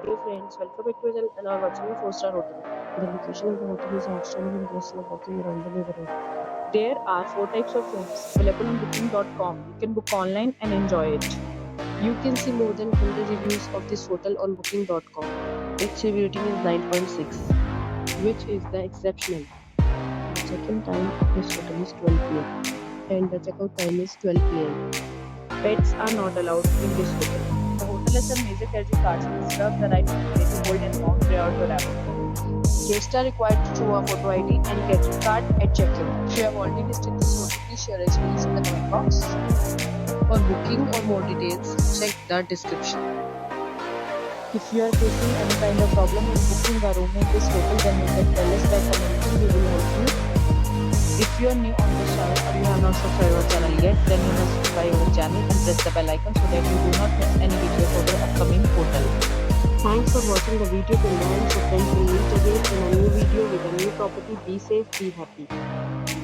Hey friends, welcome back to our channel and are watching a 4-star hotel. The location of the hotel is outstanding and guests love walking around the neighborhood. There are 4 types of rooms available on booking.com. You can book online and enjoy it. You can see more than 100 reviews of this hotel on booking.com. Its review rating is 9.6, which is the exceptional. The check-in time of this hotel is 12 p.m. and the checkout time is 12 p.m. Pets are not allowed in this hotel. The hotel has some major credit cards and reserves the right to play to hold an amount prior to arrival. Guests are required to show a photo ID and credit card at check-in. If you have already visited this hotel, please share your experience in the comment box. For booking or more details, check the description. If you are facing any kind of problem in booking a room in this hotel, then you can tell us by commenting. We will help you. If you are new on this channel or you have not subscribed our channel yet, then you must subscribe our channel and press the bell icon so that you do not miss any video for the upcoming hotel. Thanks for watching the video till the end. So friends, will meet again in a new video with a new property. Be safe, be happy.